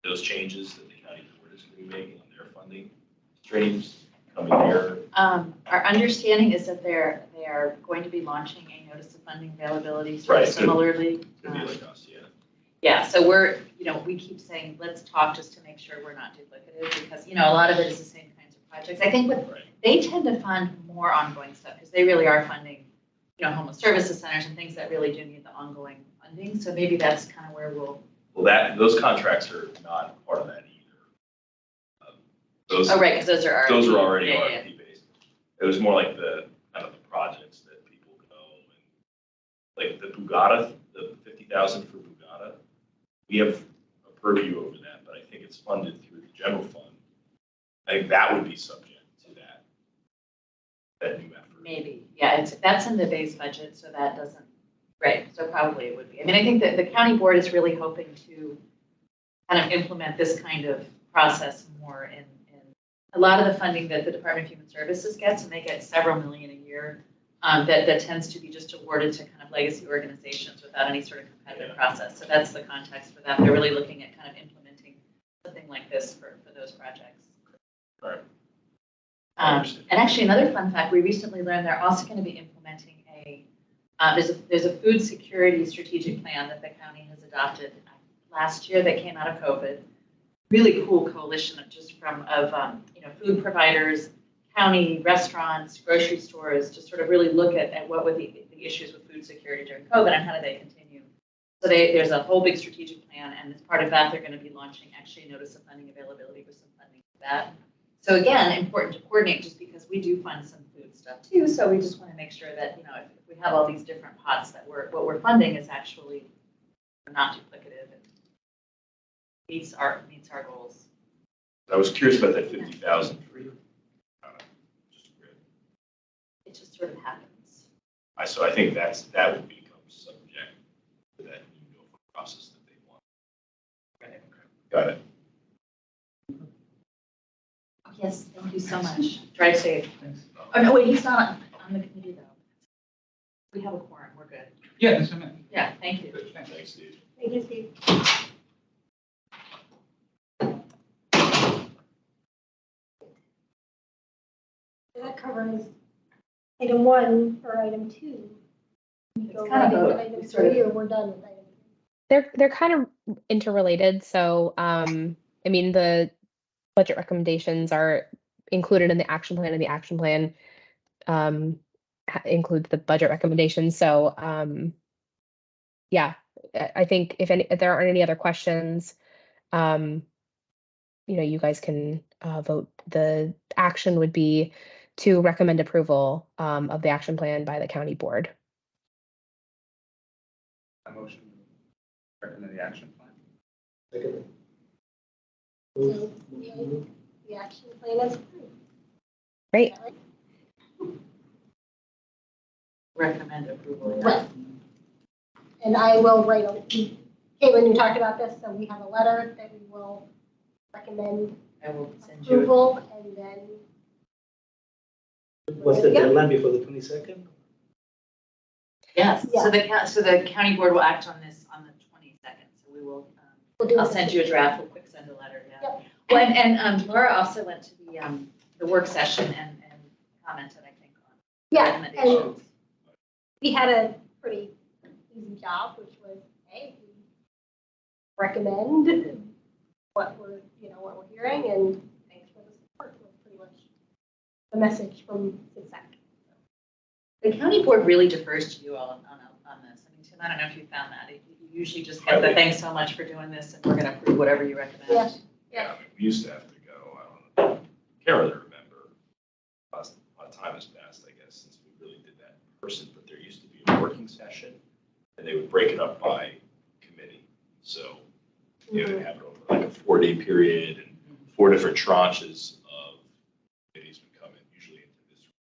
those changes that the county board is going to be making on their funding streams coming here? Our understanding is that they are going to be launching a notice of funding availability sort of similarly. Could be like us, yeah. Yeah, so we're, we keep saying, let's talk just to make sure we're not duplicative because, a lot of it is the same kinds of projects. I think they tend to fund more ongoing stuff because they really are funding, homeless services centers and things that really do need the ongoing funding. So maybe that's kind of where we'll. Well, those contracts are not part of that either. Right, because those are already RFP based. It was more like the kind of the projects that people go and like the Bugatti, the 50,000 for Bugatti. We have a purview over that, but I think it's funded through the general fund. I think that would be subject to that new effort. Maybe, yeah, that's in the base budget, so that doesn't, right, so probably it would be. I mean, I think that the county board is really hoping to kind of implement this kind of process more in a lot of the funding that the Department of Human Services gets, and they get several million a year, that tends to be just awarded to kind of legacy organizations without any sort of competitive process. So that's the context for that. They're really looking at kind of implementing something like this for those projects. Right. And actually, another fun fact, we recently learned they're also going to be implementing there's a food security strategic plan that the county has adopted last year that came out of COVID. Really cool coalition of food providers, county restaurants, grocery stores, to sort of really look at what were the issues with food security during COVID and how do they continue. So there's a whole big strategic plan, and as part of that, they're going to be launching actually a notice of funding availability with some funding for that. So again, important to coordinate just because we do fund some food stuff too. So we just want to make sure that, if we have all these different pots that what we're funding is actually not duplicative and meets our goals. I was curious about that 50,000 for you. It just sort of happens. So I think that would become subject to that new process that they want. Right. Got it. Yes, thank you so much. Drive safe. Thanks. Oh, no, wait, he's not on the committee, though. We have a quorum, we're good. Yeah, that's what I meant. Yeah, thank you. Thanks, Steve. Thank you, Steve. That covers item 1 or item 2. It's kind of item 3, or we're done with item 3. They're kind of interrelated. So, I mean, the budget recommendations are included in the action plan, and the action plan includes the budget recommendations. So, yeah, I think if there aren't any other questions, you guys can vote. The action would be to recommend approval of the action plan by the county board. A motion to recommend the action plan. Second. So, the action plan is approved. Great. Recommend approval. Yeah. Right. And I will write Caitlin, you talked about this, so we have a letter that we will recommend I will send you. approval, and then. What's the deadline before the 22nd? Yes. Yeah. So the county board will act on this on the 22nd. So we will. I'll send you a draft. We'll quick send a letter. Yeah. Yep. Well, and Laura also went to the work session and commented, I think, on recommendations. And we had a pretty easy job, which was, hey, we recommend what we're hearing, and thanks for the support. Was pretty much the message from CDCAC. The county board really defers to you all on this. I mean, Tim, I don't know if you found that. You usually just get the thanks so much for doing this, and we're going to approve whatever you recommend. Yeah. Yeah, I mean, we used to have to go, I can't really remember. A lot of time has passed, I guess, since we really did that in person, but there used to be a working session, and they would break it up by committee. So you had to have it over like a 4-day period, and 4 different tranches of committees would come in, usually into this room.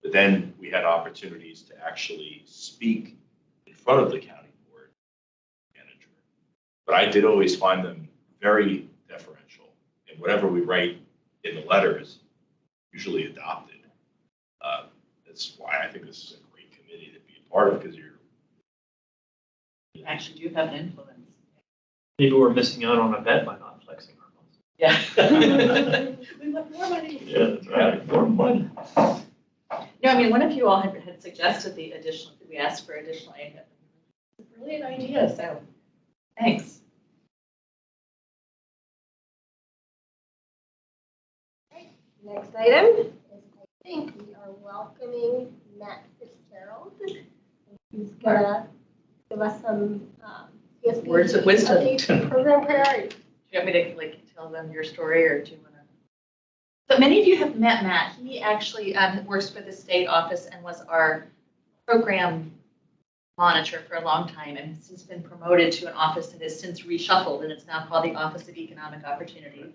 But then we had opportunities to actually speak in front of the county board manager. But I did always find them very deferential, and whatever we write in the letters usually adopted. That's why I think this is a great committee to be a part of, because you actually do have an influence. Maybe we're missing out on a bet by not Yeah. We want more money. Yeah, that's right, more money. No, I mean, one of you all had suggested the additional, we asked for additional aid. It's a brilliant idea, so thanks. Next item is, I think we are welcoming Matt Fitzgerald. He's gonna give us some CSBG Words of wisdom. updates and program priorities. Do you want me to tell them your story, or do you want to? So many of you have met Matt. He actually works for the state office and was our program monitor for a long time, and has since been promoted to an office that has since reshuffled, and it's now called the Office of Economic Opportunity.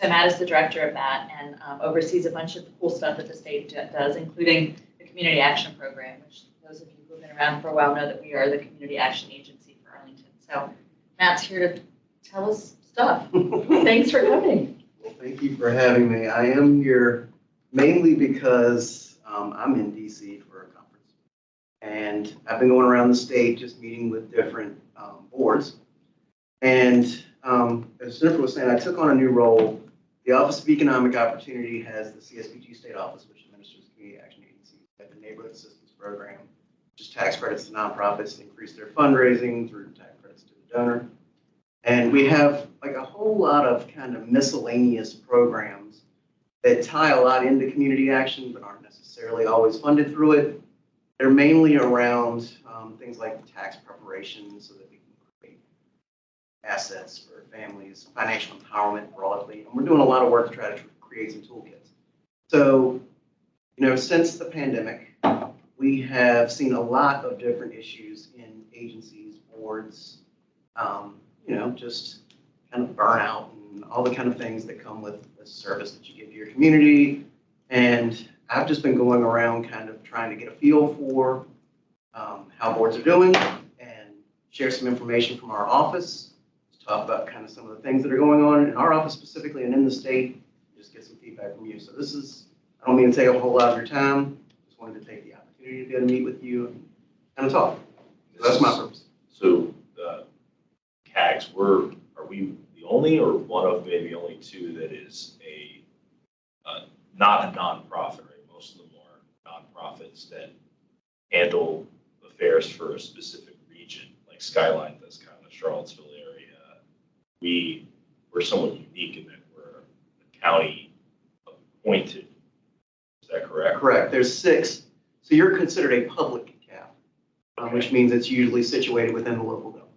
So Matt is the director of that and oversees a bunch of cool stuff that the state does, including the Community Action Program, which those of you who have been around for a while know that we are the Community Action Agency for Arlington. So Matt's here to tell us stuff. Thanks for coming. Well, thank you for having me. I am here mainly because I'm in DC for a conference. And I've been going around the state just meeting with different boards. And as Jennifer was saying, I took on a new role. The Office of Economic Opportunity has the CSBG State Office, which administers community action agencies. We have the Neighborhood Assistance Program, which is tax credits to nonprofits to increase their fundraising through tax credits to the donor. And we have like a whole lot of kind of miscellaneous programs that tie a lot into community action, but aren't necessarily always funded through it. They're mainly around things like tax preparation so that we can create assets for families, financial empowerment broadly. And we're doing a lot of work to try to create some toolkits. So, since the pandemic, we have seen a lot of different issues in agencies, boards, just kind of burnout and all the kind of things that come with the service that you give to your community. And I've just been going around kind of trying to get a feel for how boards are doing and share some information from our office to talk about kind of some of the things that are going on in our office specifically and in the state, just get some feedback from you. So this is, I don't mean to take a whole lot of your time. Just wanted to take the opportunity to be able to meet with you and kind of talk. So that's my purpose. So CAGs, are we the only or one of maybe only two that is not a nonprofit, right? Most of them are nonprofits that handle affairs for a specific region, like Skyline does kind of the Charlottesville area. We're somewhat unique in that we're a county appointed. Is that correct? Correct. There's 6. So you're considered a public cap, which means it's usually situated within the local government.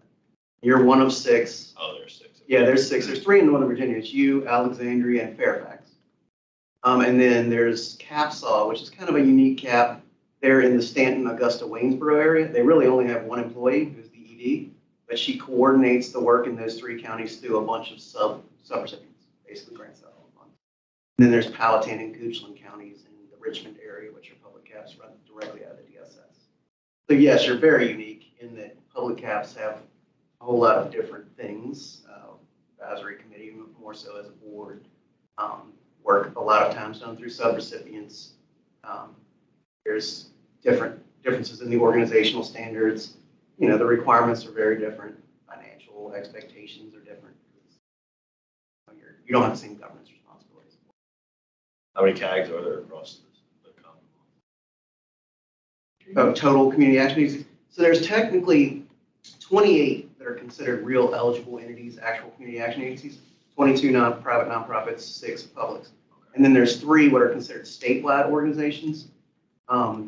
You're one of 6. Oh, there's 6. Yeah, there's 6. There's 3 in Northern Virginia. It's you, Alexandria, and Fairfax. And then there's CAPSAW, which is kind of a unique cap. They're in the Stanton, Augusta, Waynesboro area. They really only have one employee, who's the ED, but she coordinates the work in those 3 counties through a bunch of sub-recipients, basically grants out all the funds. And then there's Powhatan and Goochland counties in the Richmond area, which are public caps run directly out of the DSS. So yes, you're very unique in that public caps have a whole lot of different things. Advisory committee, more so as a board, work a lot of times done through sub-recipients. There's differences in the organizational standards. The requirements are very different. Financial expectations are different. You don't have the same governance responsibilities. How many CAGs are there across the Commonwealth? Total community action agencies. So there's technically 28 that are considered real eligible entities, actual community action agencies, 22 private nonprofits, 6 publics. And then there's 3 what are considered statewide organizations.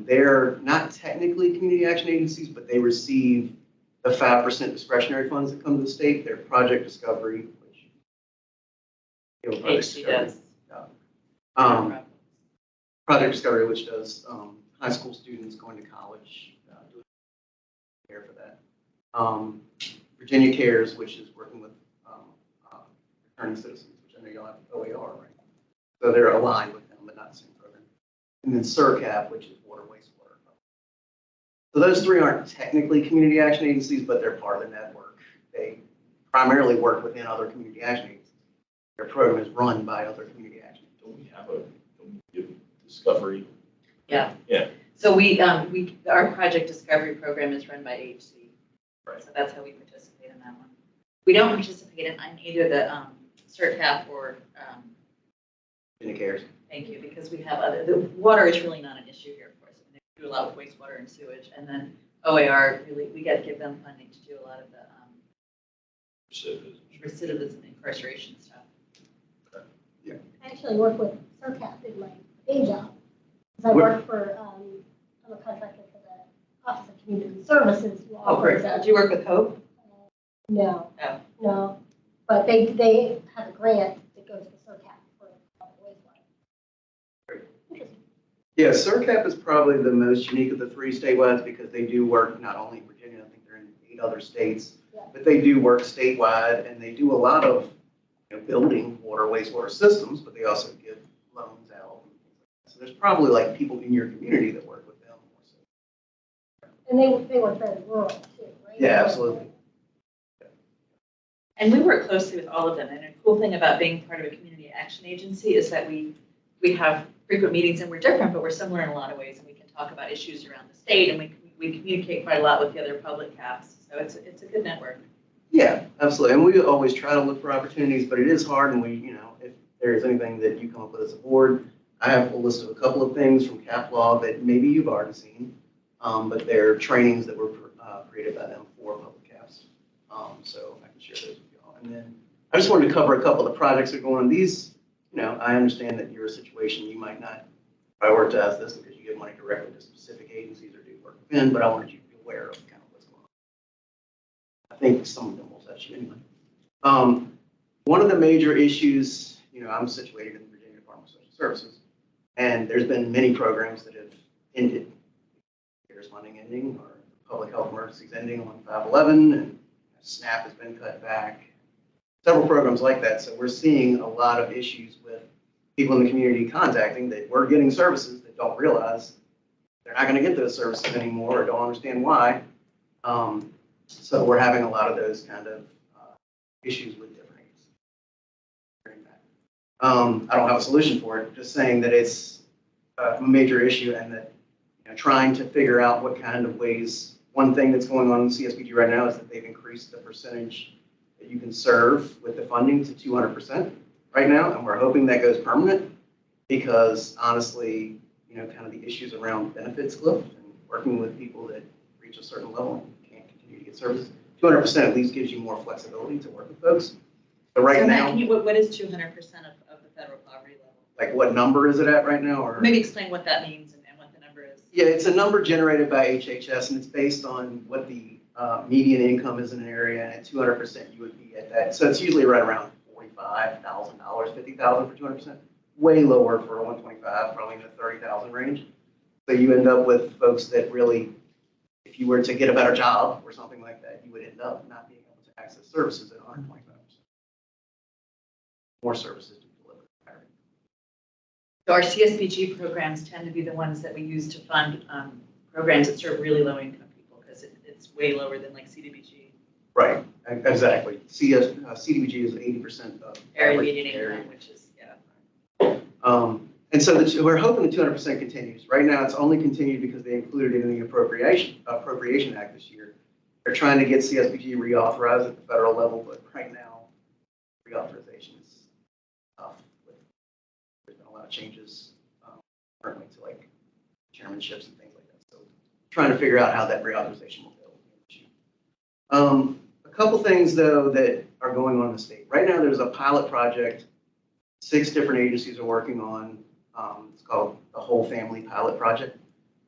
They're not technically community action agencies, but they receive the 5% discretionary funds that come to the state. They're Project Discovery, which HC does. Project Discovery, which does high school students going to college, doing care for that. Virginia Cares, which is working with returning citizens, which I know y'all have OAR, right? So they're aligned with them, but not the same program. And then CDCAC, which is water, wastewater. So those 3 aren't technically community action agencies, but they're part of the network. They primarily work within other community action agencies. Their program is run by other community action agencies. Don't we have a Discovery? Yeah. Yeah. So our Project Discovery program is run by HC. Right. So that's how we participate in that one. We don't participate in either the CDCAC or, CDCAC. thank you, because we have the water is really not an issue here for us. I mean, they do a lot with wastewater and sewage, and then OAR, really, we got to give them funding to do a lot of the recidivism, incarceration stuff. I actually work with CDCAC in my day job. 'Cause I work for, I'm a contractor for the Office of Community Services. Who offers, Do you work with Hope? No. Oh. No, but they have a grant that goes to CDCAC for wastewater. Interesting. Yeah, CDCAC is probably the most unique of the three statewide because they do work not only in Virginia, I think they're in 8 other states, Yeah. but they do work statewide and they do a lot of building water, wastewater systems, but they also give loans out. So there's probably like people in your community that work with them. And they work very rural too, right? Yeah, absolutely. And we work closely with all of them. And a cool thing about being part of a community action agency is that we have frequent meetings and we're different, but we're similar in a lot of ways. And we can talk about issues around the state and we communicate quite a lot with the other public caps. So it's a good network. Yeah, absolutely. And we always try to look for opportunities, but it is hard. And if there's anything that you come up with as a board, I have a list of a couple of things from Cap Law that maybe you've already seen, but they're trainings that were created by them for public caps. So I can share those with y'all. And then I just wanted to cover a couple of the projects that are going on. These, I understand that you're a situation, you might not prioritize this because you give money directly to specific agencies or do work within, but I wanted you to be aware of kind of what's going on. I think some of them will touch you anyway. One of the major issues, I'm situated in the Virginia Department of Social Services, and there's been many programs that have ended. There's funding ending or public health emergencies ending on 5/11, and SNAP has been cut back. Several programs like that. So we're seeing a lot of issues with people in the community contacting that we're getting services that don't realize they're not going to get those services anymore or don't understand why. So we're having a lot of those kind of issues with different agencies. I don't have a solution for it, just saying that it's a major issue and that trying to figure out what kind of ways. One thing that's going on in CSBG right now is that they've increased the percentage that you can serve with the funding to 200% right now, and we're hoping that goes permanent because honestly, kind of the issues around benefits cliff and working with people that reach a certain level and can't continue to get services. 200% at least gives you more flexibility to work with folks. But right now, What is 200% of the federal poverty level? like what number is it at right now? Or Maybe explain what that means and what the number is. yeah, it's a number generated by HHS, and it's based on what the median income is in an area, and at 200%, you would be at that. So it's usually right around $45,000, $50,000 for 200%. Way lower for a 125, probably in the 30,000 range. So you end up with folks that really, if you were to get a better job or something like that, you would end up not being able to access services at 125%. More services to deliver. So our CSBG programs tend to be the ones that we use to fund programs that serve really low income people because it's way lower than like CDBG. Right, exactly. CDBG is 80% of Area median income, which is, yeah. And so we're hoping the 200% continues. Right now, it's only continued because they included it in the Appropriation Act this year. They're trying to get CSBG reauthorized at the federal level, but right now, reauthorization is tough. There's been a lot of changes currently to like chairmanships and things like that. So trying to figure out how that reauthorization will go. A couple things though that are going on in the state. Right now, there's a pilot project 6 different agencies are working on. It's called the Whole Family Pilot Project.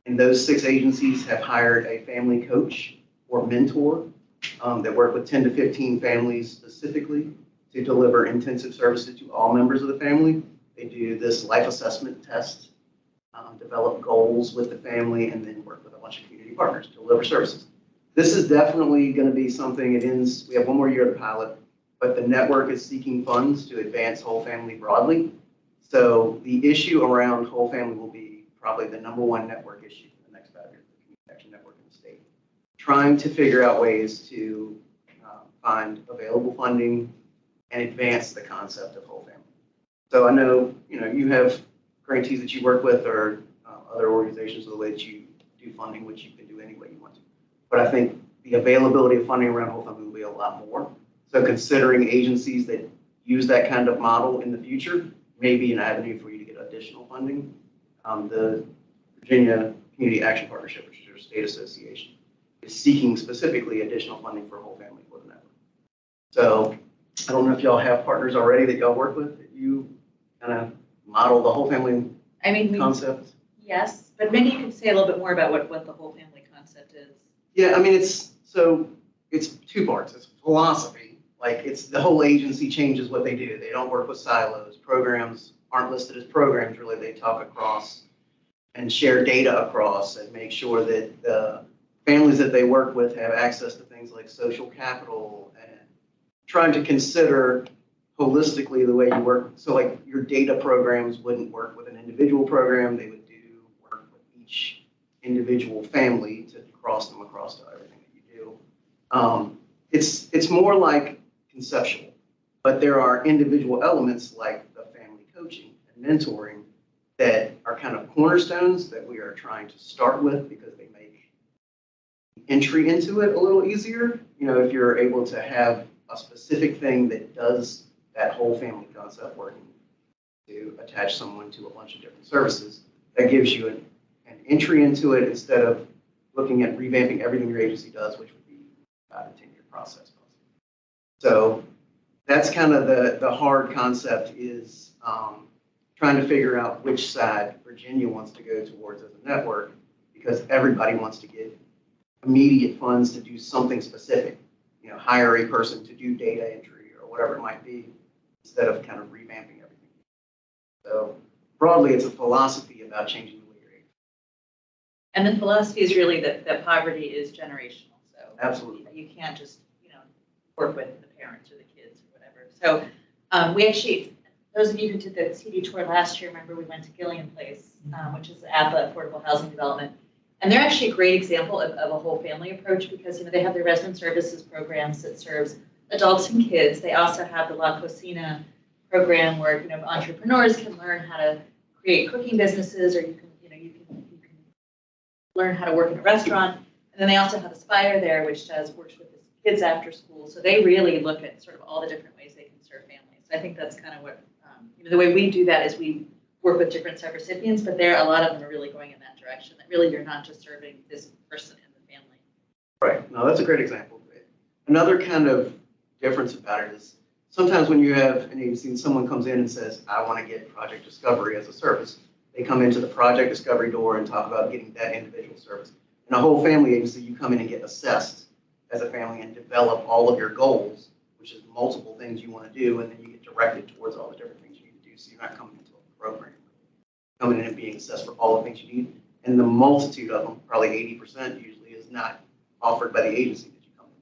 And those 6 agencies have hired a family coach or mentor that work with 10 to 15 families specifically to deliver intensive services to all members of the family. They do this life assessment test, develop goals with the family, and then work with a bunch of community partners to deliver services. This is definitely going to be something, it ends, we have 1 more year of the pilot, but the network is seeking funds to advance whole family broadly. So the issue around whole family will be probably the #1 network issue for the next 5 years, the community action network in the state. Trying to figure out ways to find available funding and advance the concept of whole family. So I know, you have grantees that you work with or other organizations the way that you do funding, which you can do any way you want to. But I think the availability of funding around whole family will be a lot more. So considering agencies that use that kind of model in the future, maybe an avenue for you to get additional funding. The Virginia Community Action Partnership, which is your state association, is seeking specifically additional funding for whole family for the network. So I don't know if y'all have partners already that y'all work with, that you kind of model the whole family I mean, concept. yes, but maybe you could say a little bit more about what the whole family concept is. Yeah, I mean, it's two parts. It's philosophy. Like, it's the whole agency changes what they do. They don't work with silos. Programs aren't listed as programs, really. They talk across and share data across and make sure that the families that they work with have access to things like social capital and trying to consider holistically the way you work. So like your data programs wouldn't work with an individual program. They would do work with each individual family to cross them across to everything that you do. It's more like conceptual, but there are individual elements like the family coaching and mentoring that are kind of cornerstones that we are trying to start with because they make entry into it a little easier. You know, if you're able to have a specific thing that does that whole family concept working to attach someone to a bunch of different services, that gives you an entry into it instead of looking at revamping everything your agency does, which would be about a 10-year process. So that's kind of the hard concept is trying to figure out which side Virginia wants to go towards as a network, because everybody wants to get immediate funds to do something specific, you know, hire a person to do data entry or whatever it might be, instead of kind of revamping everything. So broadly, it's a philosophy about changing the way you're able. And the philosophy is really that poverty is generational. So Absolutely. you can't just, work with the parents or the kids or whatever. So we actually, those of you who did the CD tour last year, remember we went to Gillian Place, which is the APA Affordable Housing Development. And they're actually a great example of a whole family approach because, they have their resident services programs that serves adults and kids. They also have the La Cocina program where, entrepreneurs can learn how to create cooking businesses, or you can learn how to work in a restaurant. And then they also have Aspire there, which works with kids after school. So they really look at sort of all the different ways they can serve families. So I think that's kind of what, the way we do that is we work with different sub-recipients, but a lot of them are really going in that direction, that really you're not just serving this person in the family. Right. No, that's a great example. Another kind of difference about it is sometimes when you have an agency and someone comes in and says, I want to get project discovery as a service, they come into the project discovery door and talk about getting that individual service. In a whole family agency, you come in and get assessed as a family and develop all of your goals, which is multiple things you want to do, and then you get directed towards all the different things you need to do. So you're not coming into a program, coming in and being assessed for all the things you need. And the multitude of them, probably 80% usually, is not offered by the agency that you come in.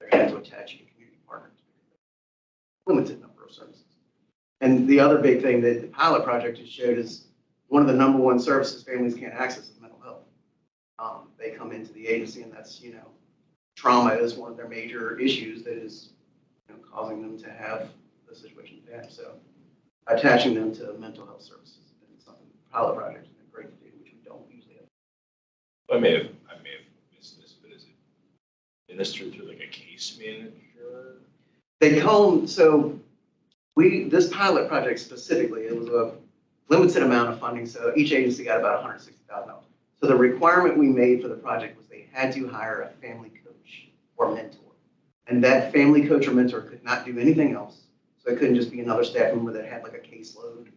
They're going to attach you to community partners. Limited number of services. And the other big thing that the pilot project has showed is one of the number one services families can't access is mental health. They come into the agency and that's, trauma is one of their major issues that is causing them to have the situation they have. So attaching them to mental health services is something the pilot project has been great to do, which we don't usually have. I may have missed this, but is it administered through like a case manager? They come, so this pilot project specifically, it was a limited amount of funding, so each agency got about $160,000. So the requirement we made for the project was they had to hire a family coach or mentor. And that family coach or mentor could not do anything else. So it couldn't just be another staff member that had like a caseload.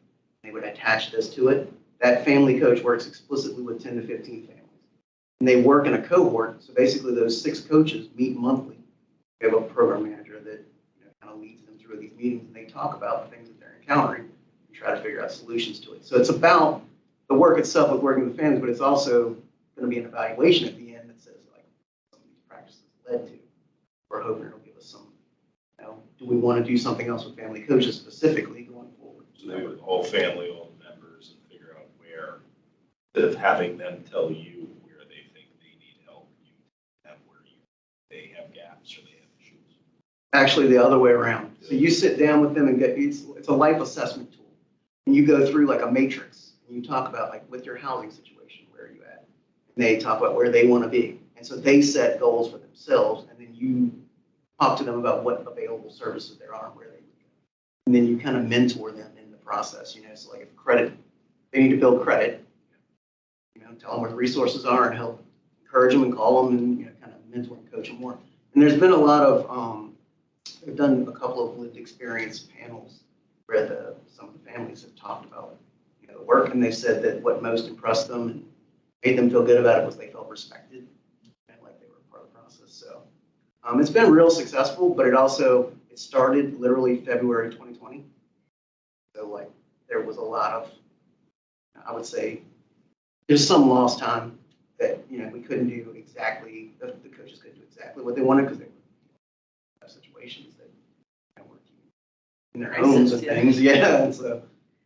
They would attach this to it. That family coach works explicitly with 10 to 15 families. And they work in a cohort. So basically those 6 coaches meet monthly. We have a program manager that kind of leads them through these meetings, and they talk about the things that they're encountering and try to figure out solutions to it. So it's about the work itself with working with families, but it's also going to be an evaluation at the end that says like some of these practices led to. We're hoping it'll give us some, do we want to do something else with family coaches specifically going forward? So they would all family, all members, and figure out where, instead of having them tell you where they think they need help, you have where they have gaps or they have issues. Actually, the other way around. So you sit down with them and it's a life assessment tool. And you go through like a matrix and you talk about like with your housing situation, where are you at? And they talk about where they want to be. And so they set goals for themselves, and then you talk to them about what available services there are and where they would go. And then you kind of mentor them in the process, so like if they need to build credit, tell them where the resources are and help encourage them and call them and, kind of mentor and coach them more. And there's been a lot of, I've done a couple of lived experience panels where some of the families have talked about, the work, and they said that what most impressed them and made them feel good about it was they felt respected and like they were part of the process. So it's been real successful, but it started literally February 2020. So like there was a lot of, I would say, there's some lost time that, we couldn't do exactly, the coaches couldn't do exactly what they wanted because they were have situations that were in their homes and things. Yeah. And so,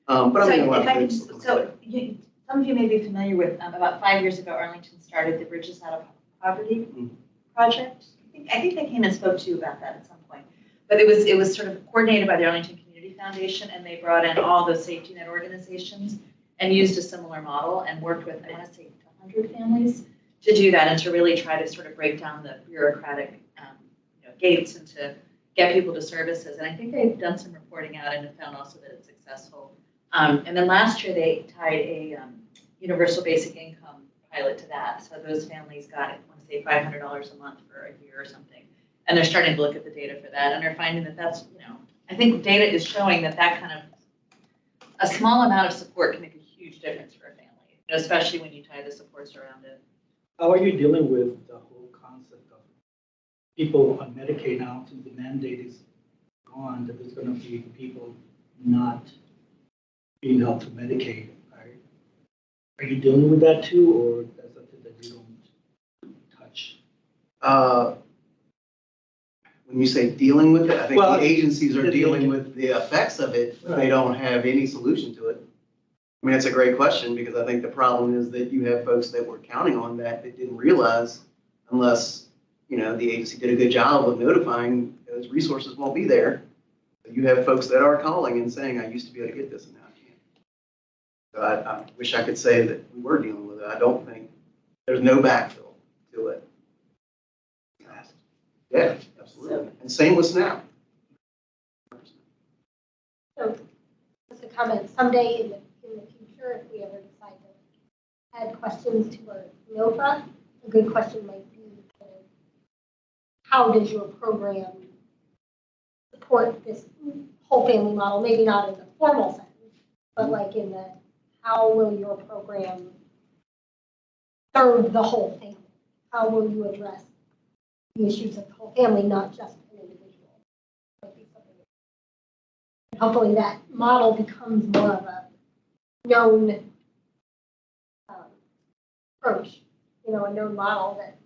but I mean, a lot of things. Some of you may be familiar with, about 5 years ago, Arlington started the Bridges Out of Poverty project. I think they came and spoke to you about that at some point. But it was sort of coordinated by the Arlington Community Foundation, and they brought in all those safety net organizations and used a similar model and worked with, I want to say, 100 families to do that and to really try to sort of break down the bureaucratic gates and to get people to services. And I think they've done some reporting out and have found also that it's successful. And then last year they tied a universal basic income pilot to that. So those families got, I want to say, $500 a month for a year or something. And they're starting to look at the data for that. And they're finding that that's, I think data is showing that kind of a small amount of support can make a huge difference for a family, especially when you tie the supports around it. How are you dealing with the whole concept of people on Medicaid now, since the mandate is gone, that there's going to be people not being helped through Medicaid? Are you dealing with that too, or that's something that you don't touch? When you say dealing with it, I think Well, the agencies are dealing with the effects of it, but they don't have any solution to it. I mean, it's a great question because I think the problem is that you have folks that were counting on that didn't realize unless, the agency did a good job of notifying those resources won't be there. But you have folks that are calling and saying, I used to be able to get this and now I can't. So I wish I could say that we were dealing with it. I don't think there's no backfill to it. Yeah, absolutely. And same with SNAP. So, just a comment, someday in the future, if we ever decide to add questions to our NOFA, a good question might be, how does your program support this whole family model? Maybe not in the formal sense, but like in the, how will your program serve the whole family? How will you address the issues of the whole family, not just an individual? And hopefully that model becomes more of a known approach, a known model that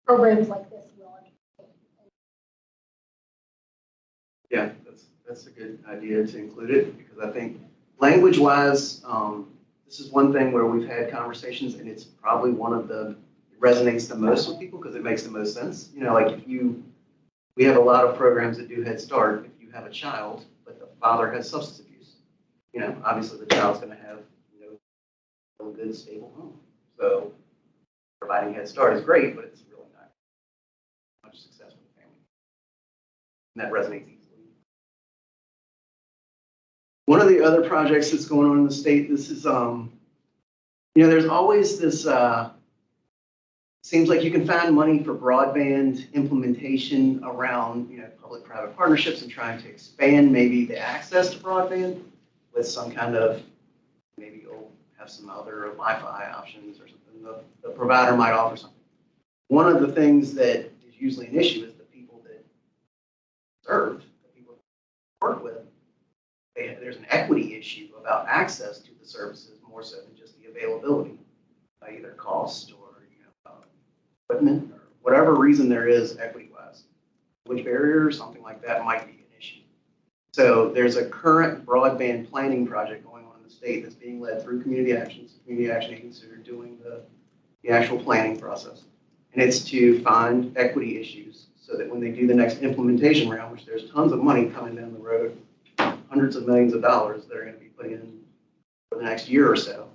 programs like this will understand. Yeah, that's a good idea to include it because I think language-wise, this is one thing where we've had conversations and it's probably one of the resonates the most with people because it makes the most sense. Like we have a lot of programs that do Head Start. If you have a child, but the father has substance abuse, obviously the child's going to have, a good, stable home. So providing Head Start is great, but it's really not much success with the family. And that resonates easily. One of the other projects that's going on in the state, this is, there's always this, seems like you can find money for broadband implementation around, public-private partnerships and trying to expand maybe the access to broadband with some kind of, maybe you'll have some other Wi-Fi options or something. The provider might offer something. One of the things that is usually an issue is the people that serve, the people that work with, there's an equity issue about access to the services more so than just the availability, either cost or equipment or whatever reason there is equity-wise. Language barrier or something like that might be an issue. So there's a current broadband planning project going on in the state that's being led through community actions. Community action agencies are doing the actual planning process. And it's to find equity issues so that when they do the next implementation round, which there's tons of money coming down the road, hundreds of millions of dollars that are going to be put in for the next year or so,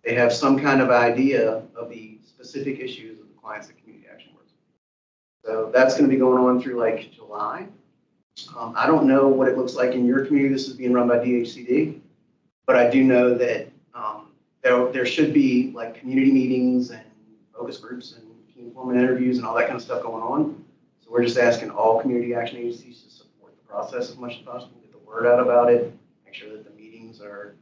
they have some kind of idea of the specific issues of the clients that community action works with. So that's going to be going on through like July. I don't know what it looks like in your community. This is being run by DHCD, but I do know that there should be like community meetings and focus groups and key informant interviews and all that kind of stuff going on. So we're just asking all community action agencies to support the process as much as possible, get the word out about it, make sure that the meetings are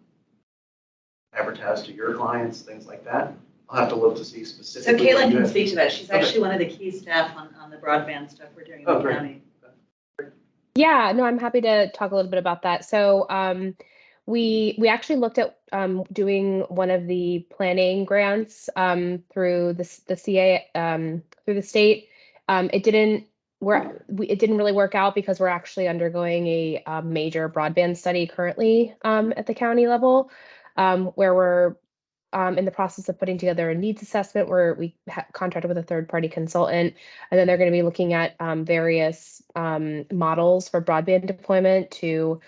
advertised to your clients, things like that. I'll have to look to see So specifically. Caitlin can speak to that. She's Okay. actually one of the key staff on the broadband stuff we're doing in Oh, the great. county. Yeah, no, I'm happy to talk a little bit about that. So we actually looked at doing one of the planning grants through the CA through the state. It didn't really work out because we're actually undergoing a major broadband study currently at the county level, where we're in the process of putting together a needs assessment where we contracted with a third-party consultant, and then they're going to be looking at various models for broadband deployment to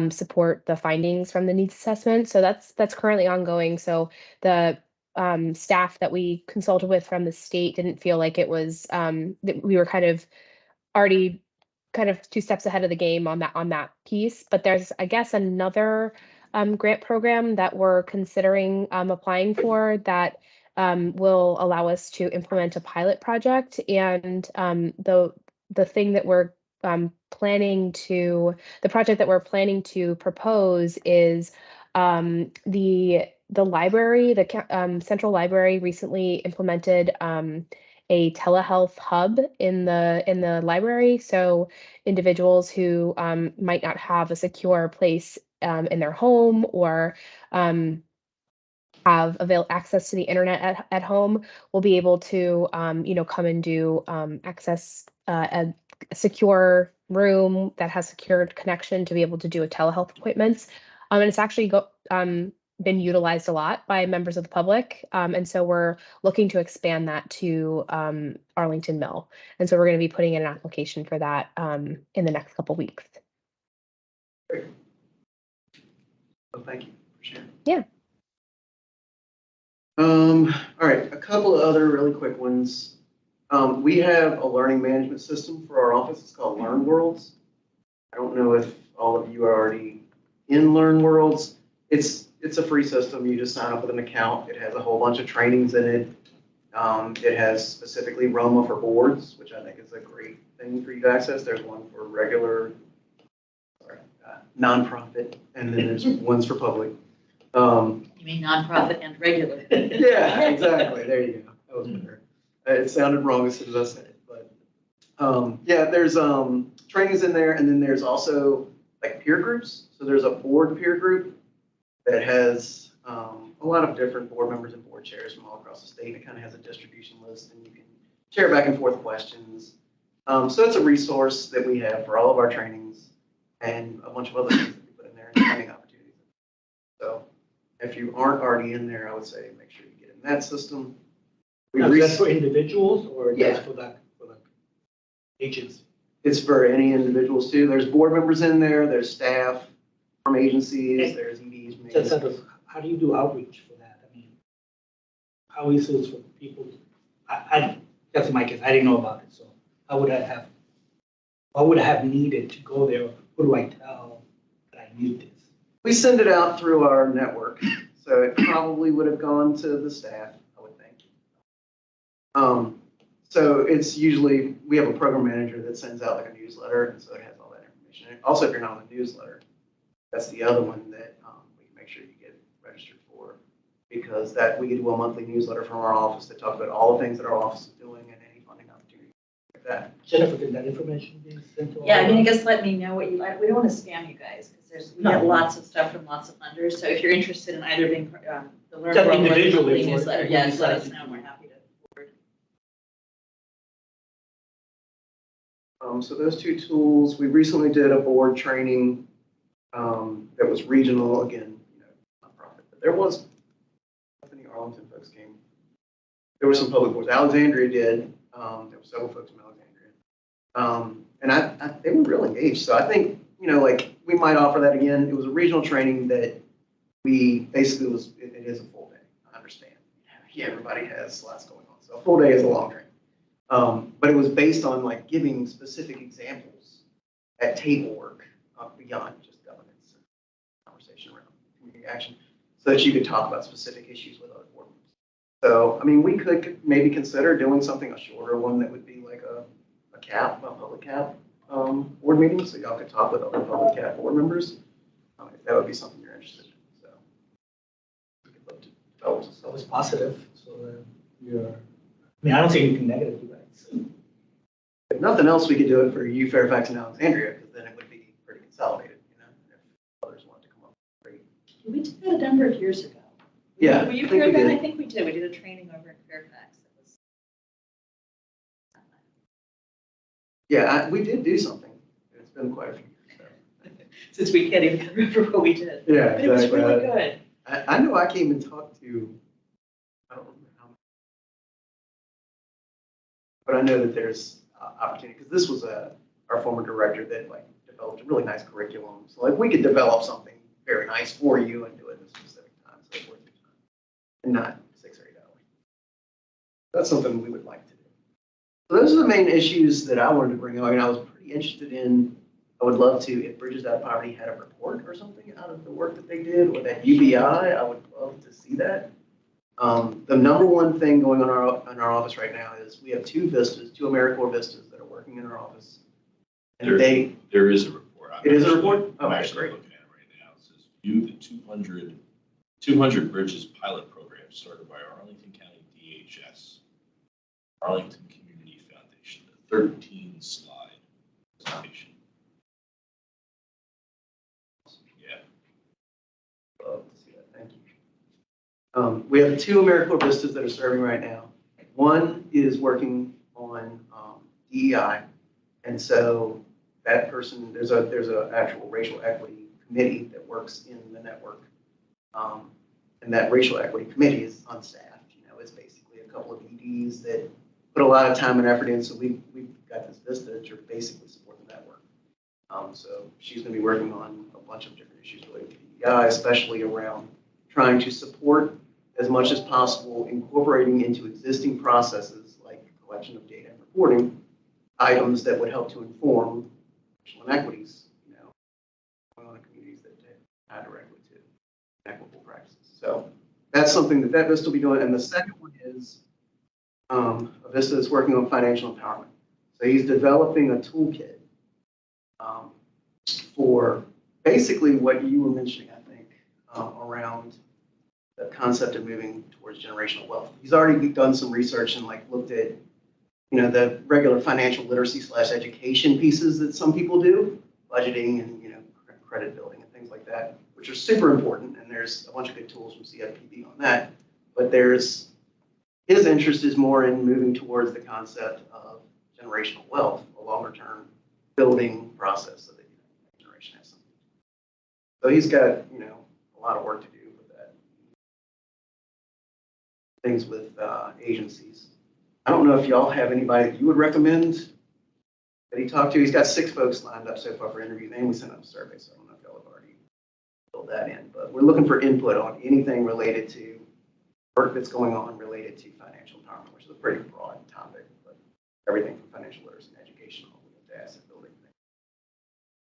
support the findings from the needs assessment. So that's currently ongoing. So the staff that we consulted with from the state didn't feel like it was that we were already kind of 2 steps ahead of the game on that piece. But there's, I guess, another grant program that we're considering applying for that will allow us to implement a pilot project. And the thing that we're the project that we're planning to propose is the library, the central library recently implemented a telehealth hub in the library. So individuals who might not have a secure place in their home or have access to the internet at home will be able to come and do access a secure room that has secured connection to be able to do a telehealth appointments. And it's actually been utilized a lot by members of the public. And so we're looking to expand that to Arlington Mill. And so we're going to be putting in an application for that in the next couple weeks. Great. Well, thank you for sharing. Yeah. All right, a couple of other really quick ones. We have a learning management system for our office. It's called Learn Worlds. I don't know if all of you are already in Learn Worlds. It's a free system. You just sign up with an account. It has a whole bunch of trainings in it. It has specifically Roma for boards, which I think is a great thing for you to access. There's one for regular, nonprofit, and then there's ones for public. You mean nonprofit and regular? Yeah, exactly. There you go. That was better. It sounded wrong as soon as I said it, but yeah, there's trainings in there, and then there's also like peer groups. So there's a board peer group that has a lot of different board members and board chairs from all across the state. It kind of has a distribution list, and you can share back and forth questions. So it's a resource that we have for all of our trainings and a bunch of other things that we put in there and training opportunities. So if you aren't already in there, I would say make sure you get in that system. Now, is that for individuals or Yeah. just for the agency? It's for any individuals too. There's board members in there, there's staff from agencies, there's EDs. Just sort of, how do you do outreach for that? I mean, how is it for people? That's my case. I didn't know about it, so what would I have needed to go there? Who do I tell that I need this? We send it out through our network, so it probably would have gone to the staff, I would think. So it's usually, we have a program manager that sends out like a newsletter, and so it has all that information. And also, if you're not on the newsletter, that's the other one that we can make sure you get registered for, because that we do a monthly newsletter from our office that talks about all the things that our office is doing and any funding opportunities like that. Jennifer, can that information be sent to all? Yeah, I of mean, I us? guess let me know what you like. We don't want to spam you guys because we get lots of stuff from lots of funders. So if you're interested in either being the Learn Just World or the individually monthly for- newsletter, for yes, let us deciding know. to We're do it. happy to forward. So those two tools, we recently did a board training that was regional, again, nonprofit. But there was, I think Arlington folks came. There were some public boards. Alexandria did. There were several folks from Alexandria. And they were real engaged. So I think, like we might offer that again. It was a regional training that we basically it is a full day. I understand. Yeah, everybody has lots going on. So a full day is a long training. But it was based on like giving specific examples at table work beyond just governance and conversation around community action, so that you could talk about specific issues with other board members. So, I mean, we could maybe consider doing something, a shorter one that would be like a public cap board meeting, so y'all could talk with other public cap board members, if that would be something you're interested in. So we could look to develop So some. it's positive, so that you're, I mean, I don't see anything negative to that. If nothing else, we could do it for you, Fairfax and Alexandria, because then it would be pretty consolidated, you know, if others want to come up. Great. We did that a number of years ago. Yeah, Were you I think here we then? did. I think we did. We did a training over in Fairfax. It was. Yeah, we did do something. It's been quite a few years. So. Since we can't even remember what we did. Yeah, But it was exactly. really good. I know I came and talked to, I don't remember how many, but I know that there's opportunity, because this was our former director that like developed a really nice curriculum. So like we could develop something very nice for you and do it in a specific time, so it's worth your time, and not 6 or 8 hours. That's something we would like to do. So those are the main issues that I wanted to bring up. I mean, I was pretty interested in, I would love to, if Bridges Out Poverty had a report or something out of the work that they did, or that UBI, I would love to see that. The number one thing going on in our office right now is we have 2 vistas, 2 AmeriCorps vistas that are working in our office. And There is a report. It is a report? I'm Okay, actually great. looking at it right now. It says, view the 200 Bridges pilot program started by Arlington County DHS, Arlington Community Foundation, the 13-slide presentation. Yeah. Love to see that, thank you. We have 2 AmeriCorps vistas that are serving right now. One is working on DEI, and so that person, there's a actual racial equity committee that works in the network, and that racial equity committee is unstaffed. You know, it's basically a couple of EDs that put a lot of time and effort in. So we've got this vista to basically support the network. So she's going to be working on a bunch of different issues related to DEI, especially around trying to support as much as possible incorporating into existing processes like collection of data and reporting items that would help to inform racial inequities, you know, going on in communities that tie directly to equitable practices. So that's something that Vista will be doing. And the second one is a Vista that's working on financial empowerment. So he's developing a toolkit for basically what you were mentioning, I think, around the concept of moving towards generational wealth. He's already done some research and like looked at, you know, the regular financial literacy / education pieces that some people do, budgeting and, you know, credit building and things like that, which are super important. And there's a bunch of good tools from CFPB on that. But his interest is more in moving towards the concept of generational wealth, a longer term building process so that, you know, the next generation has something. So he's got, you know, a lot of work to do with that. Things with agencies. I don't know if y'all have anybody that you would recommend that he talked to. He's got 6 folks lined up so far for interviews, and we sent out a survey, so I don't know if y'all have already filled that in. But we're looking for input on anything related to work that's going on related to financial empowerment, which is a pretty broad topic, but everything from financial literacy and education all the way to asset building.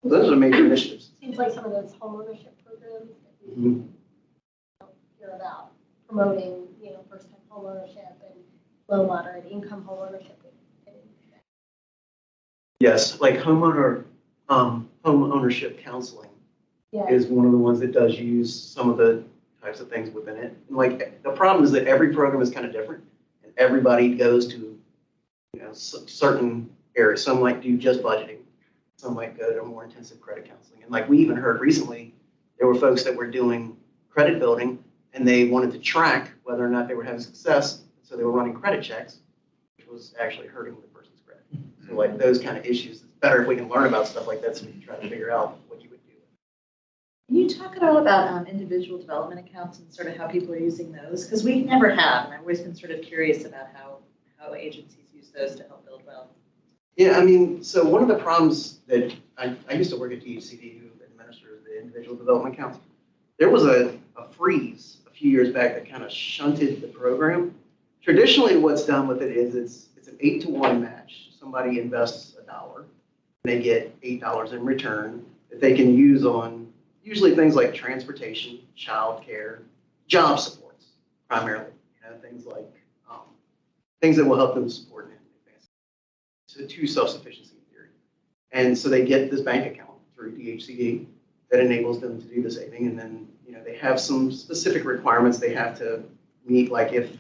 Those are major initiatives. Seems like some of those homeownership programs that we Mhm. hear about promoting, you know, first-time homeownership and low, moderate income homeownership. Yes, like home ownership counseling Yeah, is one of the ones that does use some of the types of things within it. And like the problem is that every program is kind of different, and everybody goes to, you know, certain areas. Some might do just budgeting, some might go to more intensive credit counseling. And like we even heard recently, there were folks that were doing credit building, and they wanted to track whether or not they were having success, so they were running credit checks, which was actually hurting the person's credit. So like those kind of issues, it's better if we can learn about stuff like that so we can try to figure out what you would do. Can you talk at all about individual development accounts and sort of how people are using those? Because we never have, and I've always been sort of curious about how agencies use those to help build wealth. Yeah, I mean, so one of the problems that I used to work at DHCD, who administers the individual development accounts. There was a freeze a few years back that kind of shunted the program. Traditionally, what's done with it is it's an 8-to-1 match. Somebody invests $1, They get $8 in return that they can use on usually things like transportation, childcare, job supports primarily, things like things that will help them support and advance to self-sufficiency in theory. And so they get this bank account through DHCD that enables them to do the saving. And then, they have some specific requirements they have to meet, like if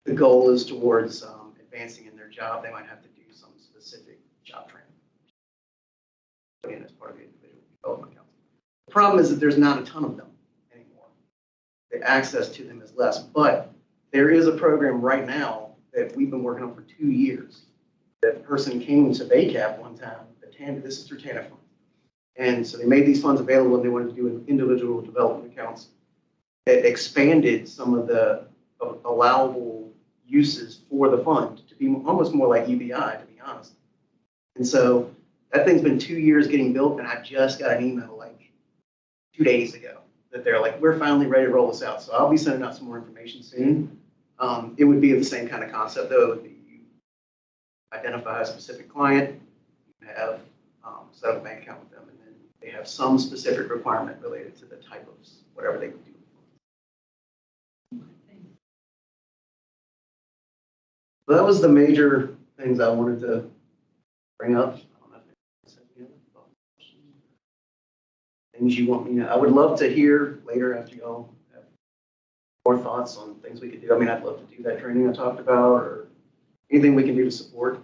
the goal is towards advancing in their job, they might have to do some specific job training. Again, as part of the individual development council. The problem is that there's not a ton of them anymore. The access to them is less, but there is a program right now that we've been working on for 2 years. That person came to BACAP one time, this is through TANF funds. And so they made these funds available and they wanted to do individual development accounts that expanded some of the allowable uses for the fund to be almost more like UBI, to be honest. And so that thing's been 2 years getting built, and I just got an email like 2 days ago that they're like, we're finally ready to roll this out. So I'll be sending out some more information soon. It would be the same kind of concept, though. It would be you identify a specific client, you have set up a bank account with them, and then they have some specific requirement related to the type of whatever they would do. So that was the major things I wanted to bring up. I don't know if there's any other questions, things you want me to. I would love to hear later after y'all have more thoughts on things we could do. I mean, I'd love to do that training I talked about, or anything we can do to support.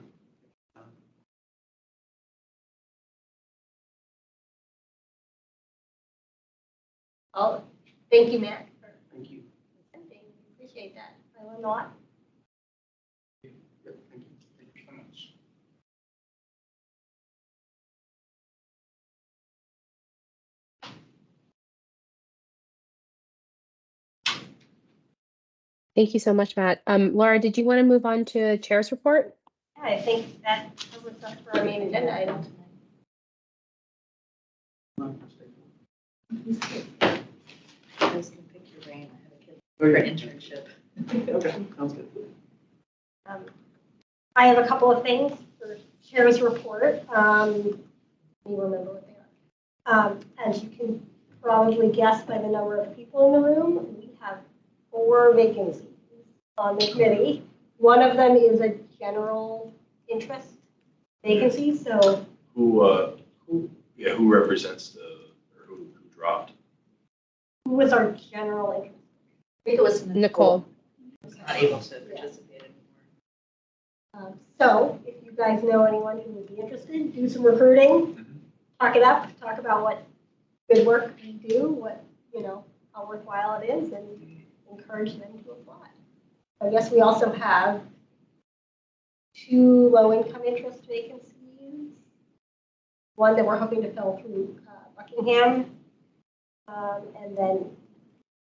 Oh, thank you, Matt. Thank you. Appreciate that. I learned a lot. Yep, thank you. Thank you so much. Thank you so much, Matt. Laura, did you want to move on to chair's report? Yeah, I think that was up for our main agenda item. I was gonna pick your brain. I have a kid for internship. Okay, sounds good. I have a couple of things for chair's report. You remember what they are. As you can probably guess by the number of people in the room, we have 4 vacancies on the committee. One of them is a general interest vacancy, so. Who represents or who dropped? Who was our general interest? I think it was Nicole. was not able to participate anymore. So if you guys know anyone who would be interested, do some recruiting, talk it up, talk about what good work you do, what, how worthwhile it is, and encourage them to apply. I guess we also have 2 low-income interest vacancies. One that we're hoping to fill through Buckingham, and then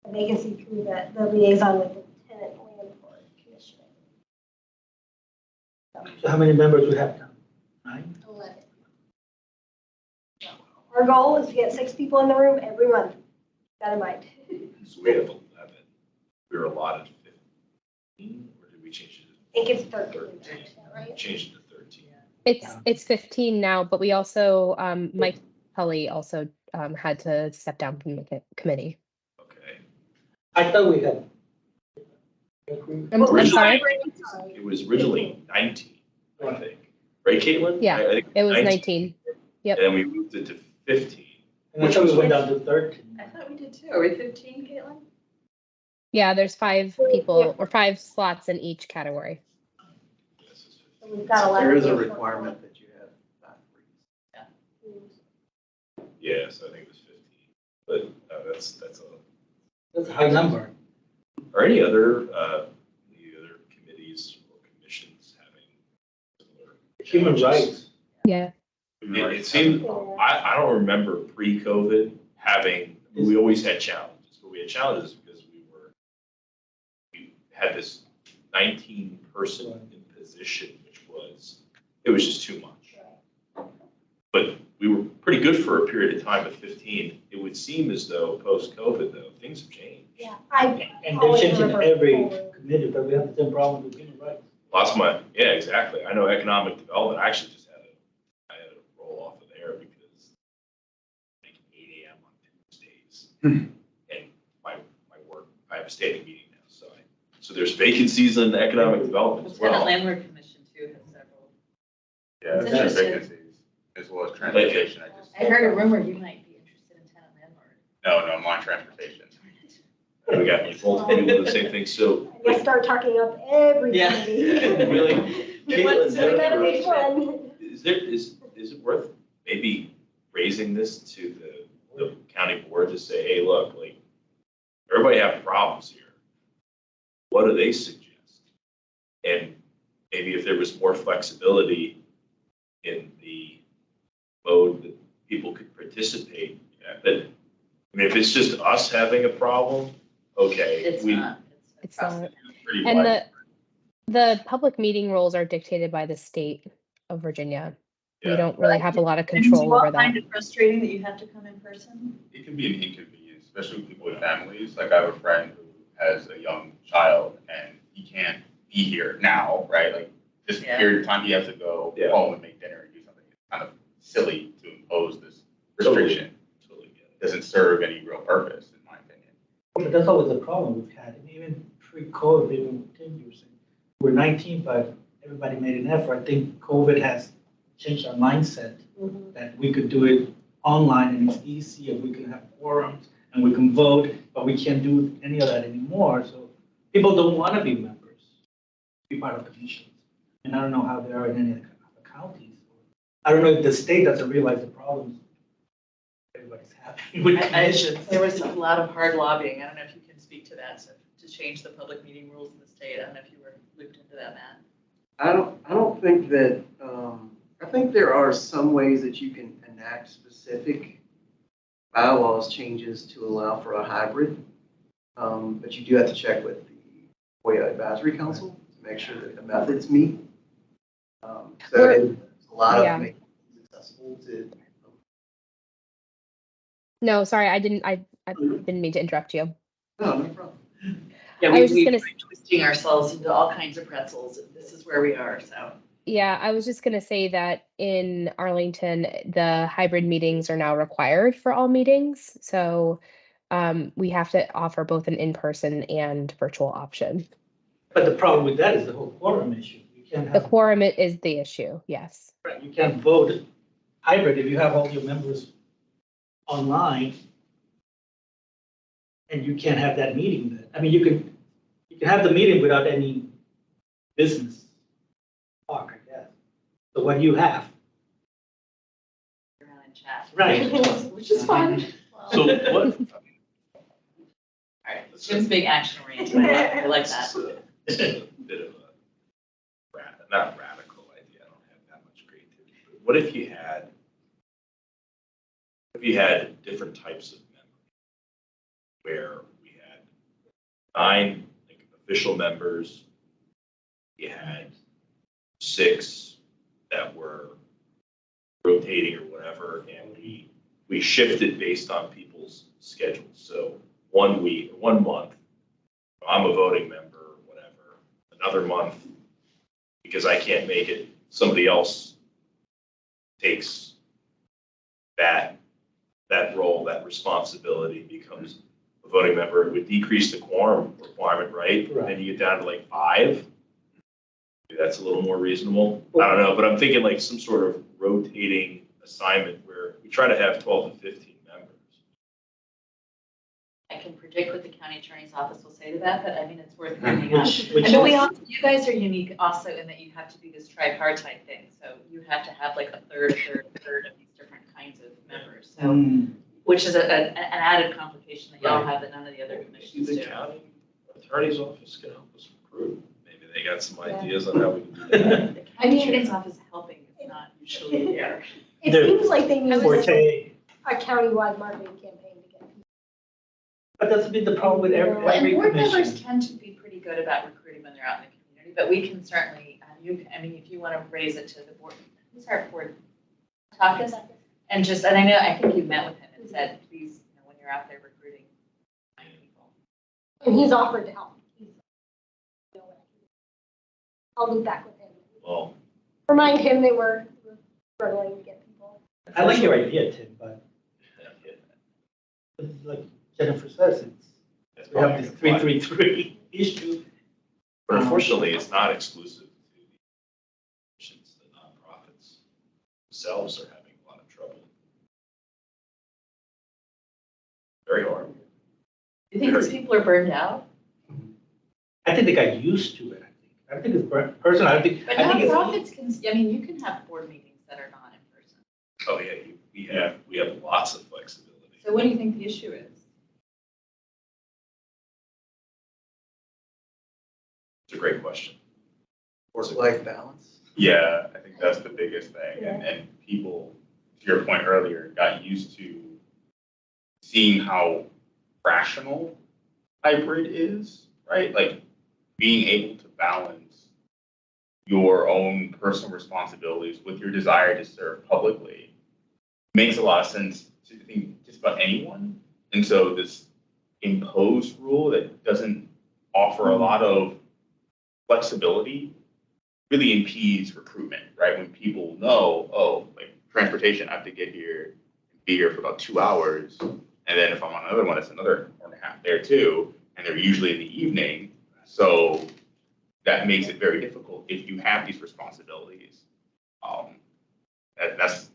a vacancy through the liaison with the tenant landlord commission. So how many members we have now? 9? 11. So our goal is to get 6 people in the room every month. Keep that in mind. So we have 11. We were allotted 15, or did we change it? I think it's 13, right? Changed it to 13. It's 15 now, but we also, Mike Tully also had to step down from the committee. Okay. I thought we had. I'm sorry? It was originally 19, I think. Right, Caitlin? Yeah, I think it was 19. Yep. And then we moved it to 15. And I thought we went down to 13. I thought we did too. Are we 15, Caitlin? Yeah, there's 5 people or 5 slots in each category. So we've got 11. There is a requirement that you have 5 reads. Yeah, so I think it was 15. But that's That's a high number. Are any other committees or commissions having similar Human challenges? rights. Yeah. It seemed, I don't remember pre-COVID having, we always had challenges, but we had challenges because we had this 19-person position, it was just too much. But we were pretty good for a period of time at 15. It would seem as though post-COVID, though, things have changed. Yeah, And they change in every committee, but we have the same problem with human rights. Yeah, exactly. I know economic development, I actually just had a roll And my work, I have a standing meeting now, so there's vacancies in economic development as Tenant well. Landlord Commission too has several. Yeah, It's there's interesting. vacancies as well as transportation. I heard a rumor you might be interested in tenant landlord. No, I'm on transportation. We got like multiple people do the same thing, so. You start talking up every Yeah. committee. Really, What's Caitlin, so We gotta Jennifer, make one. is it worth maybe raising this to the county board to say, hey, look, like, everybody have problems here. What do they suggest? And maybe if there was more flexibility in the mode that people could participate, that, I mean, if it's just us having a problem, okay. It's we not. It's not. pretty And wide. the public meeting rules are dictated by the state of Virginia. We Yeah. don't really have a lot of And do you control over all find that. it frustrating that you have to come in person? It can be an inconvenience, especially with people with families. Like I have a friend who has a young child and he can't be here now, right? Like this Yeah. period of time he has to go Yeah. home and make dinner and do something. It's kind of silly to impose this restriction. Totally get it. It doesn't serve any real purpose, in my opinion. But that's always the problem we've had, and even pre-COVID, even 10 years ago. We're 19, but everybody made an effort. I think COVID has changed our mindset that we could do it online and it's easy and we can have quorums and we can vote, but we can't do any of that anymore. So people don't want to be members, be part of commissions. And I don't know how they are in any other counties. I don't know if the state doesn't realize the problems everybody's having with commissions. There was a lot of hard lobbying. I don't know if you can speak to that, so to change the public meeting rules in the state. I don't know if you were looped into that, Matt. I don't think that, I think there are some ways that you can enact specific bylaws changes to allow for a hybrid. But you do have to check with the FOIA Advisory Council to make sure that the methods meet. So it's a lot Yeah. of making it accessible to. No, sorry, I didn't mean to interrupt you. No, no problem. Yeah, I was just we've gonna- been twisting ourselves into all kinds of pretzels. This is where we are, so. Yeah, I was just gonna say that in Arlington, the hybrid meetings are now required for all meetings. So we have to offer both an in-person and virtual option. But the problem with that is the whole quorum issue. You can't The have, quorum is the issue, yes. you can't vote hybrid if you have all your members online and you can't have that meeting then. I mean, you can have the meeting without any business talk, I guess. So what do you have? We're not in chat. Right. Which is fun. So what? All right, Jim's being action oriented. I like that. It's a bit of a, not radical idea, I don't have that much creativity, but what if you had different types of members? Where we had 9 like, official members, you had 6 that were rotating or whatever, and we shifted based on people's schedules. So 1 month, I'm a voting member, whatever. Another month, because I can't make it, somebody else takes that role, that responsibility, becomes a voting member. It would decrease the quorum requirement, right? Right. And you get down to like 5. Maybe that's a little more reasonable. I don't know, but I'm thinking like some sort of rotating assignment where we try to have 12 to 15 members. I can predict what the county attorney's office will say to that, but I mean, it's worth bringing up. Which I know is- you guys are unique also in that you have to do this tripartite thing. So you have to have like a third of these different kinds of members. So, which is an added complication that y'all have that none of the other commissions The do. county attorney's office can help us recruit. Maybe they got some Yeah. ideas on how we can do that. The county attorney's office helping is not usually there. It There- seems like they need Forte. a countywide marketing campaign to get people. But that's been the problem with Well, and every board members commission. tend to be pretty good about recruiting when they're out in the community, but we can certainly, if you want to raise it to the board, who's our board? Caucus? And I think you met with him and said, please, when you're out there recruiting, find people. And he's offered to help. I'll loop back with him. Well, Remind him they were struggling to get people. I like your idea, Tim, but it's like Jennifer says, That's we have probably this gonna apply. 333 issue. But unfortunately, it's not exclusive to the organizations. The nonprofits themselves are having a lot of trouble. Very hard. Do you think these people are burned out? I think they got used to it, I think it's personal, I think But it's. nonprofits can, I mean, you can have board meetings that are not in person. Oh, yeah, we have lots of flexibility. So what do you think the issue is? It's a great question. Work-life balance. Yeah, I think that's the biggest thing. And people, to your point earlier, got used to seeing how rational hybrid is, right? Like being able to balance your own personal responsibilities with your desire to serve publicly makes a lot of sense to think just about anyone. And so this imposed rule that doesn't offer a lot of flexibility really impedes recruitment, right? When people know, oh, like transportation, I have to get here and be here for about 2 hours. And then if I'm on another one, it's another 1.5 there too. And they're usually in the evening. So that makes it very difficult if you have these responsibilities. That's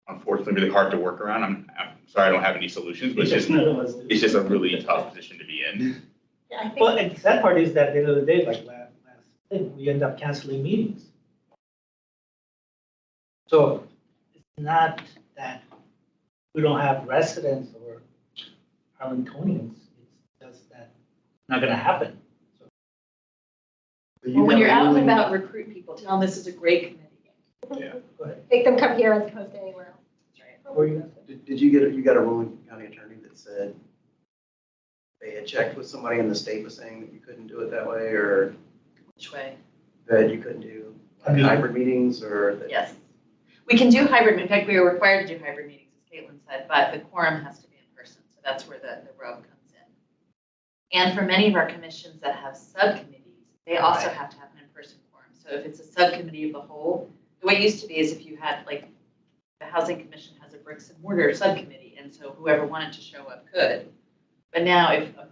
unfortunately really hard to work around. I'm sorry I don't have any solutions, but it's just a really tough position to be in. Yeah, I think. Well, and the sad part is that at the end of the day, like last thing, we end up canceling meetings. So it's not that we don't have residents or Arlingtonians, it's just that it's not gonna happen. So Well, when you're out and about, recruit people, tell them this is a great committee. Yeah. go ahead. Make them come here as opposed to anywhere else. That's right. What were you gonna say? Did you got a ruling from county attorney that said they had checked with somebody in the state was saying that you couldn't do it that way, or Which way? that you couldn't do like hybrid meetings, or that? Yes. We can do hybrid, in fact, we are required to do hybrid meetings, as Caitlin said, but the quorum has to be in person, so that's where the rub comes in. And for many of our commissions that have subcommittees, they also have to have an in-person quorum. So if it's a subcommittee of the whole, the way it used to be is if you had, like, the Housing Commission has a bricks and mortar subcommittee, and so whoever wanted to show up could. But now if a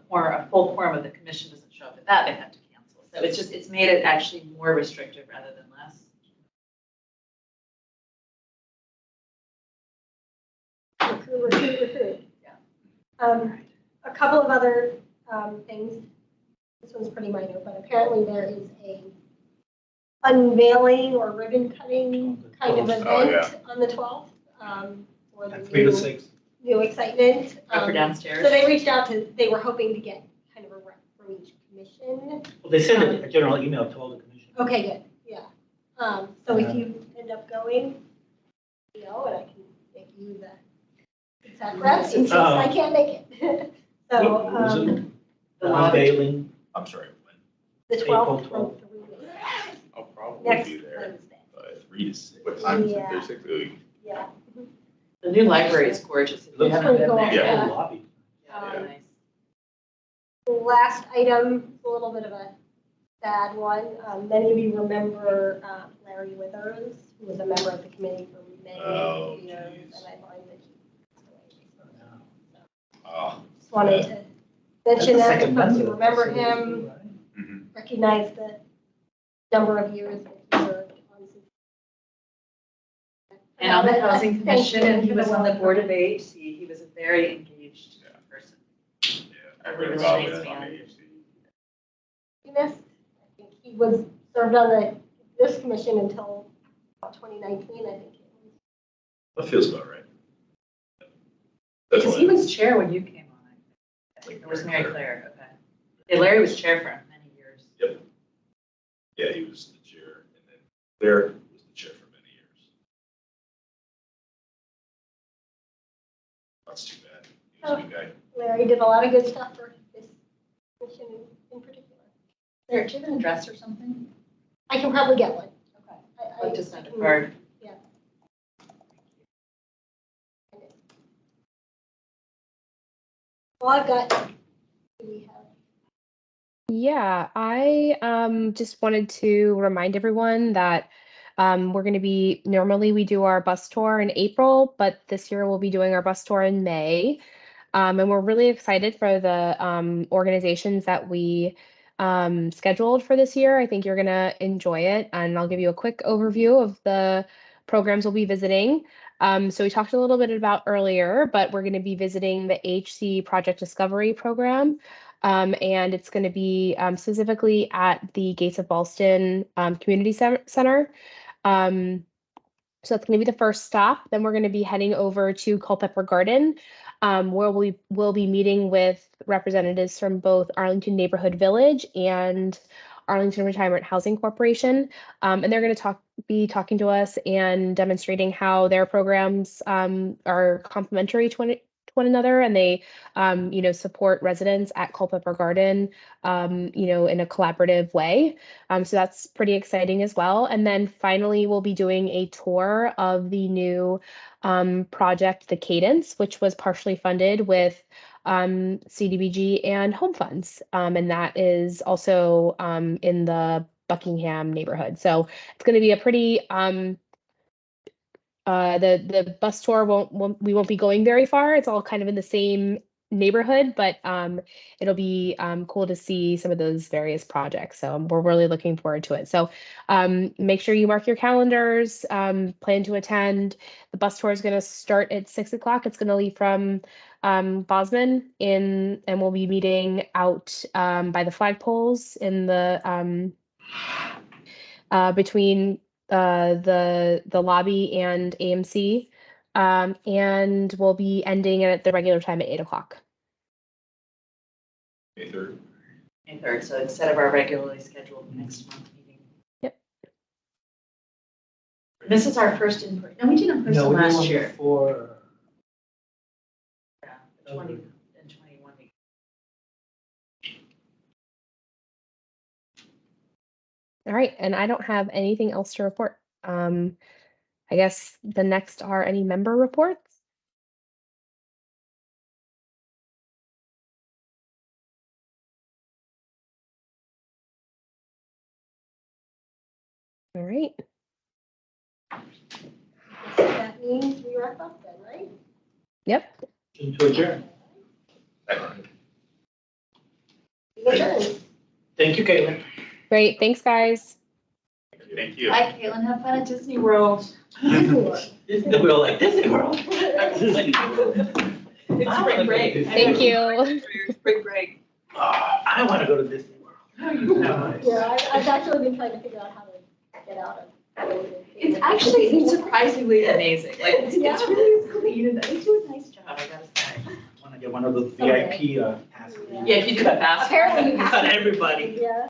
full quorum of the commission doesn't show up at that, they have to cancel. So it's made it actually more restrictive rather than less. Recruit. Yeah. A couple of other things. This one's pretty minor, but apparently there is a unveiling or ribbon cutting kind of Oh, yeah. event on the 12th for the At 3 to 6. new excitement. Go for downstairs. So they reached out they were hoping to get kind of a rep from each commission. Well, they sent a general email to all the commissioners. Okay, good, yeah. So if you end up going, and I can make you the exact reps in case I can't make it. So, What was it? The lobby. Unveiling. I'm sorry, when? the April 12th from 12th. 3 to I'll probably next be there. Wednesday. 3 to 6. What time is it? Yeah. There's 6 weeks. Yeah. The new library is gorgeous. If you Looks haven't been cool. there. Yeah. Whole lobby. Yeah, Yeah. nice. Last item, a little bit of a sad one. Many of you remember Larry Withers, who was a member of the committee for many, Oh, many years, geez. and I learned that he passed away. Oh, Just wanted to mention that, That's the folks second who remember member, him, Mhm. recognize the number of years that he served on. And on the Housing Thank Commission, you and he for was the on the welcome. board of AHC. He was a very engaged person. yeah. I Really heard about nice it on man. AHC. He missed. I think he was served on this commission until about 2019, I think. That feels about right. That's Because he what- was chair when you came on. I think. It was Mary Claire, okay. Yeah, Larry was chair for many years. Yeah, he was the chair, and then Claire was the chair for many years. That's too bad. He was a good guy. Larry did a lot of good stuff for this commission in particular. There, do you have an address or something? I can probably get one. Okay. I- I'd like to send I a can- card. Well, I've got, do we have? Yeah, I just wanted to remind everyone that we're going to be normally we do our bus tour in April, but this year we'll be doing our bus tour in May. And we're really excited for the organizations that we scheduled for this year. I think you're going to enjoy it. And I'll give you a quick overview of the programs we'll be visiting. So we talked a little bit about earlier, but we're going to be visiting the HC Project Discovery Program. And it's going to be specifically at the Gates of Ballston Community Center. So that's going to be the first stop. Then we're going to be heading over to Culpeper Garden, where we will be meeting with representatives from both Arlington Neighborhood Village and Arlington Retirement Housing Corporation. And they're going to be talking to us and demonstrating how their programs are complementary to one another, and they support residents at Culpeper Garden in a collaborative way. So that's pretty exciting as well. And then finally, we'll be doing a tour of the new project, The Cadence, which was partially funded with CDBG and home funds. And that is also in the Buckingham neighborhood. So it's going to be a pretty the bus tour we won't be going very far. It's all kind of in the same neighborhood, but it'll be cool to see some of those various projects. So we're really looking forward to it. So make sure you mark your calendars, plan to attend. The bus tour is going to start at 6 o'clock. It's going to leave from Bosman and we'll be meeting out by the flagpoles in the between the lobby and AMC, and we'll be ending at the regular time at 8 o'clock. May 3rd. May 3rd, so instead of our regularly scheduled next month meeting. Yep. This is our first in person. No, we did in person last year. For Yeah, 20 and 21 weeks. All right, and I don't have anything else to report. I guess the next are any member reports. All right. That means we wrap up then, right? Yep. to adjourn. Adjourn. Thank you, Caitlin. Great. Thanks, guys. Thank you. Bye, Caitlin. Have fun at Disney World. Disney World, like Disney World. It's spring break. Thank you. Spring break. I want to go to Disney World. Yeah, I've actually been trying to figure out how to get out of. It's surprisingly amazing. Like, it's really clean and they do a nice job, I gotta say. I want to get one of those VIP passes. Yeah, if you do that fast. Apparently you have Not to. everybody. Yeah.